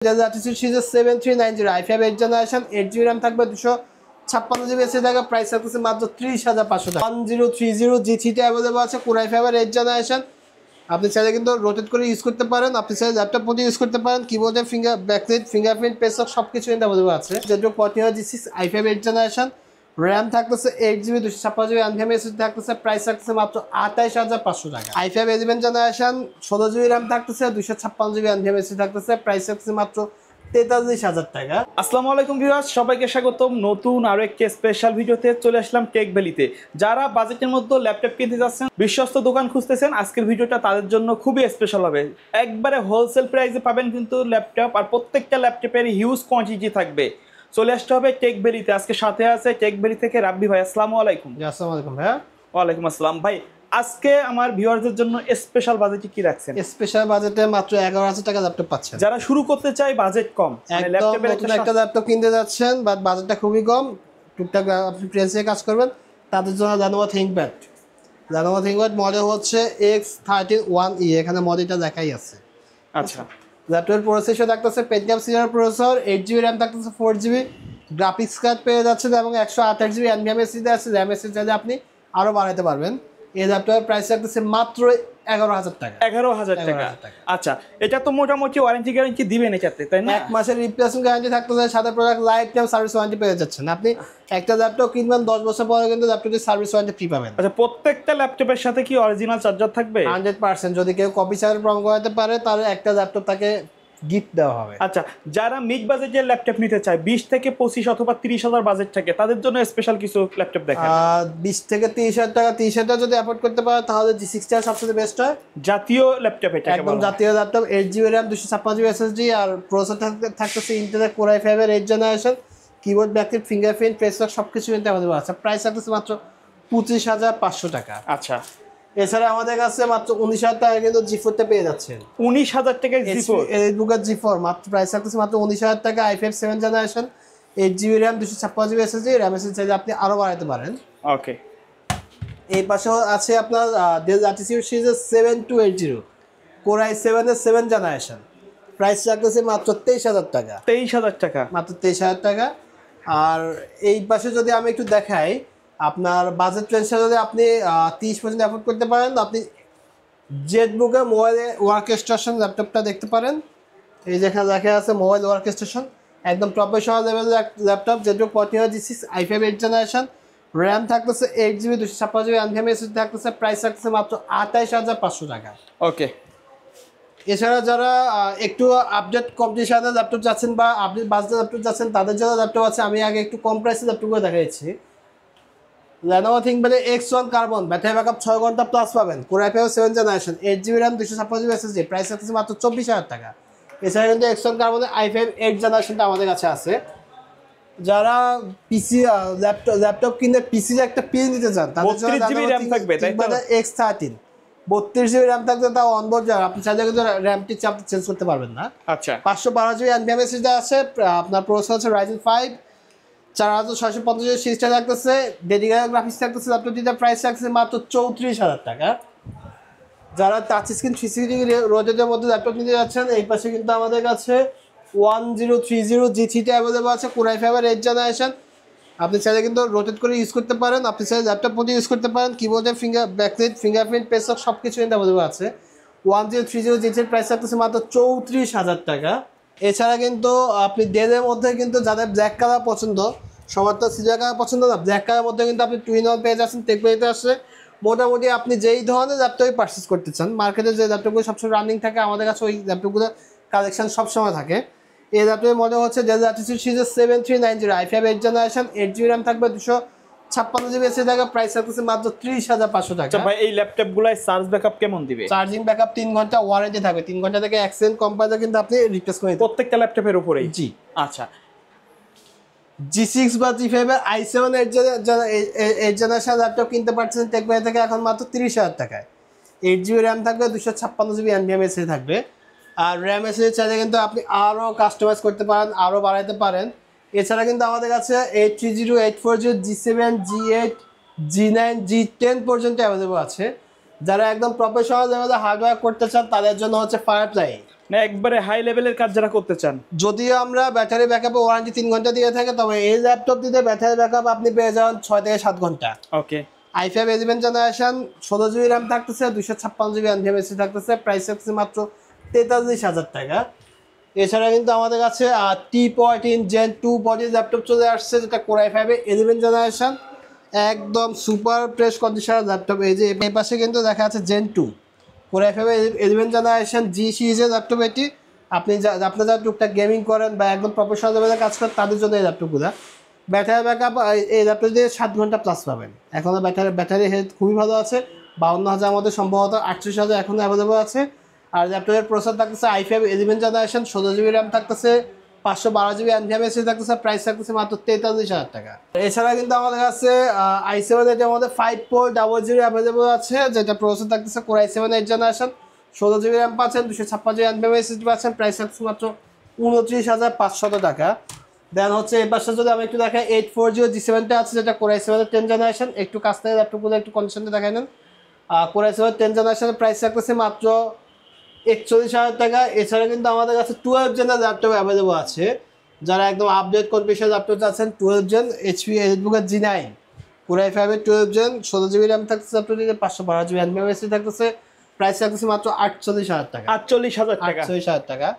সিরিজের 7390 i5 8 generation 8GB RAM থাকবে 256GB SSD থাকবে প্রাইস থাকছে মাত্র 30500 টাকা 1030 G3 তে अवेलेबल আছে Core i5 8 জেনারেশন আপনি চাইলে কিন্তু রোটেট করে ইউজ করতে পারেন আপনি চাইলে ল্যাপটপ মধ্যে ইউজ করতে পারেন কিবোর্ডে ব্যাকলাইট ফিঙ্গারপ্রিন্ট পেস লক সবকিছু কিন্তু अवेलेबल আছে যেটা 14 G6 i5 8 জেনারেশন RAM থাকতেছে 8GB 256GB NVMe SSD থাকতেছে প্রাইস থাকতেছে মাত্র 28500 টাকা i5 11 জেনারেশন 16GB RAM থাকতেছে 256GB NVMe SSD থাকতেছে প্রাইস থাকতেছে মাত্র 43000 টাকা। আসসালামু আলাইকুম ভিউয়ার্স, সবাইকে স্বাগতম নতুন আরো একটি স্পেশাল ভিডিওতে। চলে আসলাম টেক ভ্যালিতে। যারা বাজেটের মধ্যে ল্যাপটপ কিনতে যাচ্ছেন, বিশ্বস্ত দোকান খুঁজতেছেন, আজকের ভিডিওটা তাদের জন্য খুবই স্পেশাল হবে। একবারে হোলসেল প্রাইসে পাবেন কিন্তু ল্যাপটপ, আর প্রত্যেকটা ল্যাপটপের হিউজ কোয়ান্টিটি থাকবে। চলে আসতে হবে টেক ভ্যালিতে। আজকে সাথে আছে টেক ভ্যালি থেকে রাব্বি ভাই। আসসালামু আলাইকুম। আসসালামু আলাইকুম ভাইয়া। ওয়ালাইকুম আসসালাম ভাই। আজকে আমার ভিউয়ারদের জন্য স্পেশাল বাজেটে কি রাখছেন? স্পেশাল বাজেটে মাত্র 11000 টাকা ল্যাপটপ পাচ্ছেন। যারা শুরু করতে চায় বাজেট কম, ল্যাপটপের একটা ল্যাপটপ কিনতে যাচ্ছেন বাট বাজেটটা খুবই কম, টুকটাক আপনি প্রেসে কাজ করবেন, তাদের জন্য Lenovo ThinkPad মডেল হচ্ছে X13 1E, এখানে মডেলটা দেখাই আছে। আচ্ছা, ল্যাপটপের প্রসেসর থাকতেছে Pentium serial processor, 8GB RAM থাকতেছে 4GB, গ্রাফিক্স কার্ড পেয়ে যাচ্ছেন এবং 128GB NVMe SSD আছে। RAM SSD চাইলে আপনি আরো বাড়াতে পারবেন। এই ল্যাপটপের প্রাইস থাকতেছে মাত্র 11000 টাকা। 11000 টাকা। আচ্ছা, এটা তো মোটামুটি ওয়ারেন্টি গ্যারান্টি দিবেন এটাতে, তাই না? 1 মাসের রিপ্লেসমেন্ট গ্যারান্টি থাকতেছে, সাথে product life time service warranty পেয়ে যাচ্ছেন। আপনি একটা ল্যাপটপ কিনবেন 10 বছর পরে কিন্তু ল্যাপটপের সার্ভিস ওয়ারেন্টি ফ্রি পাবেন। আচ্ছা, প্রত্যেকটা ল্যাপটপের সাথে কি অরিজিনাল চার্জার থাকবে? 100%। যদি কেউ কপি চার্জার প্রমাণ করাতে পারে তাহলে একটা ল্যাপটপ তাকে গিফট দেওয়া হবে। আচ্ছা, যারা মিড বাজেটের ল্যাপটপ নিতে চায়, 20 থেকে 25 অথবা 30000 বাজেট থাকে, তাদের জন্য স্পেশাল কিছু ল্যাপটপ দেখান। 20 থেকে 30000 টাকা, 30000 যদি অ্যাফোর্ড করতে পারে তাহলে G6 টা সবচেয়ে বেস্ট হয়। জাতীয় ল্যাপটপ এটা, একদম জাতীয় laptop, 8GB RAM 256GB SSD, আর প্রসেসর থাকতেছে Intel Core i5 8 generation, keyboard backlight fingerprint pace lock সবকিছু কিন্তু আমাদের আছে। প্রাইস থাকতেছে মাত্র 25500 টাকা। আচ্ছা, এছাড়া আমাদের কাছে মাত্র 19000 টাকা কিন্তু G4 টা পেয়ে যাচ্ছেন। 19000 টাকায় G4 এলিটবুকের G4 মাত্র প্রাইস থাকতেছে মাত্র 19000 টাকা। i5 7 generation, 8GB RAM 256GB SSD, RAM SSD চাইলে আপনি আরো বাড়াতে পারেন। ওকে। এই পাশেও আছে আপনার Dell Latitude সিরিজের 7280 Core i7 এর 7 জেনারেশন, প্রাইস থাকতেছে মাত্র 23000 টাকা। 23000 টাকা, মাত্র 23000 টাকা। আর এই পাশে যদি আমি একটু দেখাই, আপনার বাজেট রেঞ্জটা যদি আপনি 30% অ্যাফোর্ড করতে পারেন, আপনি জেটবুকের মোবাইলে ওয়ার্ক স্টেশন ল্যাপটপটা দেখতে পারেন। এই যেখানে দেখা আছে মোবাইল ওয়ার্ক স্টেশন, একদম প্রফেশনাল লেভেলের laptop, Jetbook 14 G6 i5 8 generation, RAM থাকতেছে 8GB 256GB NVMe SSD থাকতেছে, প্রাইস থাকতেছে মাত্র 28500 টাকা। ওকে। এছাড়া যারা একটু আপডেট কম্পিটিশনের ল্যাপটপ যাচ্ছেন বা আপডেট বাজেটের ল্যাপটপ যাচ্ছেন, তাদের জন্য ল্যাপটপ আছে। আমি আগে একটু কম প্রাইসের ল্যাপটপগুলো দেখাচ্ছি। Lenovo ThinkPad X1 carbon, battery backup 6 ঘন্টা প্লাস পাবেন, Core i5 7 generation, 8GB RAM 256GB SSD, price থাকতেছে মাত্র 24000 টাকা। এছাড়া কিন্তু X1 কার্বনের i5 8 জেনারেশনটা আমাদের কাছে আছে। যারা পিসি ল্যাপটপ কিনে পিসির একটা পিন দিতে চান, তাদের জন্য 32GB RAM থাকবে, তাই তো? X13 32GB RAM থাকবে, তাও অনবোর্ড RAM, আপনি চাইলে কিন্তু র্যামটি আপনি চেঞ্জ করতে পারবেন না। আচ্ছা, 512GB NVMe SSD আছে। আপনার প্রসেসর হচ্ছে Ryzen 5 4650 সিরিজটা থাকতেছে, ডেডিকেটেড গ্রাফিক্স থাকতেছে। ল্যাপটপটির প্রাইস থাকতেছে মাত্র 34000 টাকা। যারা টাচ স্ক্রিন 360 রোটেটের মধ্যে ল্যাপটপ নিতে যাচ্ছেন, এই পাশে কিন্তু আমাদের কাছে 1030 G3 টা অ্যাভেলেবল আছে, Core i5 8 জেনারেশন। আপনি চাইলে কিন্তু রোটেট করে ইউজ করতে পারেন, আপনি চাইলে ল্যাপটপ মধ্যে ইউজ করতে পারেন, কিবোর্ডে ব্যাকলাইট ফিঙ্গারপ্রিন্ট পেস লক সবকিছু কিন্তু অ্যাভেলেবল আছে। 1030 G3 এর প্রাইস থাকতেছে মাত্র 34000 টাকা। এছাড়া কিন্তু আপনি ডেলের মধ্যে কিন্তু যাদের ব্ল্যাক কালার পছন্দ, সবার তো সিলভার কালার পছন্দ না, ব্ল্যাক কালারের মধ্যে কিন্তু আপনি টুইন ওয়ান পেয়ে যাচ্ছেন। টেক ভ্যালিতে আসলে মোটামুটি আপনি যেই ধরনের ল্যাপটপই পারচেস করতে চান, মার্কেটে যে ল্যাপটপগুলো সবসময় রানিং থাকে, আমাদের কাছে ওই ল্যাপটপগুলো কালেকশন সবসময় থাকে। এই ল্যাপটপের মডেল হচ্ছে Dell Latitude সিরিজের 7390 i5 8 জেনারেশন, 8GB RAM থাকবে, 256GB SSD থাকবে, প্রাইস থাকতেছে মাত্র 30500 টাকা। আচ্ছা ভাই, এই ল্যাপটপগুলাই চার্জ ব্যাকআপ কেমন দিবে? চার্জিং ব্যাকআপ 3 ঘন্টা ওয়ারেন্টি থাকবে, 3 ঘন্টা থেকে এক্সচেঞ্জ কম্পাইলে কিন্তু আপনি রিপ্লেস করে দিতে প্রত্যেকটা ল্যাপটপের উপরেই? জি। আচ্ছা, G6 বা G5 এর i7 8 জেনারেশন ল্যাপটপ কিনতে পারছেন টেক ভ্যালি থেকে এখন মাত্র 30000 টাকায়। 8GB RAM থাকবে, 256GB NVMe SSD থাকবে। আর RAM SSD চাইলে কিন্তু আপনি আরও কাস্টমাইজ করতে পারেন, আরও বাড়াইতে পারেন। এছাড়া কিন্তু আমাদের কাছে 830 840 G7 G8 G9 G10 পর্যন্ত অ্যাভেলেবল আছে। যারা একদম প্রফেশনাল লেভেলে হার্ডওয়্যার করতে চান, তাদের জন্য হচ্ছে ফায়ারফ্লাই। না একবারে হাই লেভেলের কাজ যারা করতে চান। যদিও আমরা ব্যাটারি ব্যাকআপে ওয়ারেন্টি 3 ঘন্টা দিয়ে থাকি, তবে এই ল্যাপটপ দিতে ব্যাটারি ব্যাকআপ আপনি পেয়ে যাবেন 6 থেকে 7 ঘন্টা। ওকে, i5 11 জেনারেশন, 16 জিবি র্যাম থাকতেছে, 256 জিবি এনভিএমএসি থাকতেছে, প্রাইস থাকছে মাত্র 43,000 টাকা। এছাড়া কিন্তু আমাদের কাছে T14 Gen 2 বডি ল্যাপটপ চলে আসছে, যেটা Core i5 11 জেনারেশন, একদম সুপার ফ্রেশ কন্ডিশনের ল্যাপটপ। এই যে এই পাশে কিন্তু দেখা যাচ্ছে Gen 2 Core i5 11 generation G সিরিজের ল্যাপটপ এটি। আপনি আপনারা যারা টুকটাক গেমিং করেন বা একদম প্রফেশনাল লেভেলে কাজ করেন তাদের জন্য এই ল্যাপটপগুলো। ব্যাটারি ব্যাকআপ এই ল্যাপটপ দিয়ে 7 ঘন্টা প্লাস পাবেন। এখনও ব্যাটারি হেলথ খুবই ভালো আছে। 52,000 মধ্যে সম্ভবত 38,000 এখনও অ্যাভেলেবল আছে। আর ল্যাপটপের প্রসেসর থাকতেছে i5 11 জেনারেশন, 16 জিবি র্যাম থাকতেছে, 512 জিবি এনভিএমএসি থাকতেছে, প্রাইস থাকতেছে মাত্র 43,000 টাকা। এছাড়া কিন্তু আমাদের কাছে i7 এর মধ্যে 5.00 অ্যাভেলেবল আছে, যেটা প্রসেসর থাকতেছে Core i7 8 generation, 16 GB RAM পাচ্ছেন, 256 জিবি এনভিএমএসি পাচ্ছেন, প্রাইস থাকছে মাত্র 29,500 টাকা। দেন হচ্ছে এই পাশে যদি আমি একটু দেখাই 840 G7টা আছে, যেটা Core i7 10 জেনারেশন। একটু কাছ থেকে ল্যাপটপগুলো একটু কন্ডিশনটা দেখাই নেন। Core i7 10 জেনারেশনের প্রাইস থাকতেছে মাত্র 41,000 টাকা। এছাড়া কিন্তু আমাদের কাছে 12 জেনের ল্যাপটপ অ্যাভেলেবল আছে। যারা একদম আপডেট কনফিগারেশন ল্যাপটপ আছেন, 12 gen HP এলিটবুকের G9 Core i5 এর 12 জেন, 16 জিবি র্যাম থাকতেছে, আপনাদের 512 জিবি এনভিএমএসি থাকতেছে, প্রাইস থাকতেছে মাত্র 48,000 টাকা। 48,000 টাকা। 48,000 টাকা।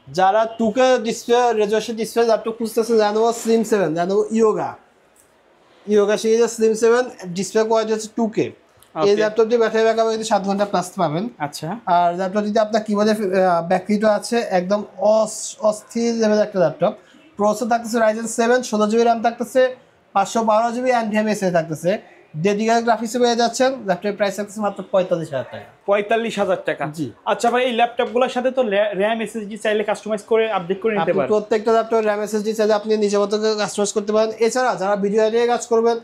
যারা 2K display resolution display laptop খুঁজতেছে, Lenovo Slim 7, Lenovo Yoga সিরিজের Slim 7 ডিসপ্লে কোয়ালিটি হচ্ছে 2K। এই ল্যাপটপটি ব্যাটারি ব্যাকআপ কিন্তু 7 ঘন্টা প্লাস পাবেন। আচ্ছা, আর ল্যাপটপটিতে আপনার কিবোর্ডে ব্যাকলিটও আছে, একদম অস্থির লেভেলের একটা ল্যাপটপ। প্রসেসর থাকতেছে Ryzen 7, 16 জিবি র্যাম থাকতেছে, 512 জিবি এনভিএমএসি থাকতেছে, ডেডিকেটেড গ্রাফিক্সে পেয়ে যাচ্ছেন। ল্যাপটপের প্রাইস থাকতেছে মাত্র 45,000 টাকা। 45,000 টাকা। জি। আচ্ছা ভাই, এই ল্যাপটপগুলোর সাথে তো র্যাম এসএসডি চাইলে কাস্টমাইজ করে আপডেট করে নিতে আপনি পারেন। প্রত্যেকটা ল্যাপটপ র্যাম এসএসডি চাইলে আপনি নিজের মতো কাস্টমাইজ করতে পারেন। এছাড়া যারা ভিডিও এডিটে কাজ করবেন,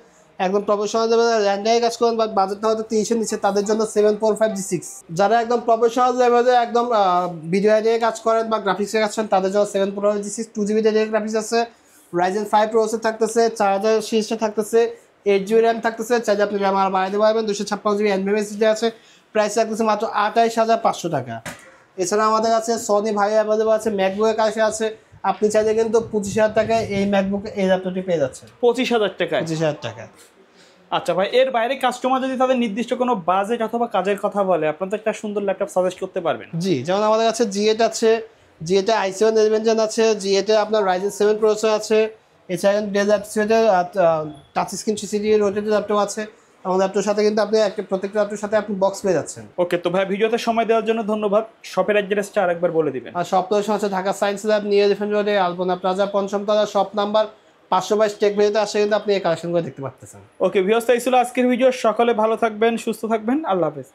একদম প্রফেশনাল লেভেলে র্যান্ডামে কাজ করবেন বা বাজেটটা হয়তো 30-এর নিচে, তাদের জন্য 745G6। যারা একদম প্রফেশনাল লেভেলে একদম ভিডিও এডিটে কাজ করেন বা গ্রাফিক্সে কাজ করেন, তাদের জন্য 745G6 2GB ডেডিকেটেড গ্রাফিক্স আছে। Ryzen 5 প্রসেসর থাকতেছে, 4000 সিরিজটা থাকতেছে, 8GB র্যাম থাকতেছে, চাইলে আপনি র্যাম আর বাড়াতে পারবেন। 256 জিবি এনভিএমএসি আছে, প্রাইস থাকতেছে মাত্র 28,500 টাকা। এছাড়া আমাদের কাছে সনি ভাই অ্যাভেলেবল আছে, ম্যাকবুকের কাছে আছে। আপনি চাইলে কিন্তু 25,000 টাকায় এই ম্যাকবুক এই ল্যাপটপটি পেয়ে যাচ্ছেন। 25,000 টাকায়? 25,000 টাকা। আচ্ছা ভাই, এর বাইরে কাস্টমার যদি তাদের নির্দিষ্ট কোনো বাজেট অথবা কাজের কথা বলে, আপনারা তো একটা সুন্দর ল্যাপটপ সাজেস্ট করতে পারবেন। জি, যেমন আমাদের কাছে G8 আছে, G8 i7 11 জেন আছে, G8 আপনার Ryzen 7 প্রসেসর আছে। এছাড়া ডেল ল্যাপটপের touch screen CCD rotated laptop আছে। এবং ল্যাপটপের সাথে কিন্তু আপনি প্রত্যেকটা ল্যাপটপের সাথে আপনি বক্স পেয়ে যাচ্ছেন। ওকে, তো ভাই ভিডিওতে সময় দেওয়ার জন্য ধন্যবাদ। শপের অ্যাড্রেসটা আরেকবার বলে দিবেন। আর শপ লোকেশন হচ্ছে Dhaka science lab, new elephant রোডে, আলপনা প্লাজা, পঞ্চম তলা, শপ নাম্বার 522। টেক ভিডিওতে আসে কিন্তু আপনি এই কালেকশনগুলো দেখতে পাচ্ছেন। ওকে ভিউয়ার্স, এই ছিল আজকের ভিডিও। সকলে ভালো থাকবেন, সুস্থ থাকবেন, আল্লাহ হাফেজ।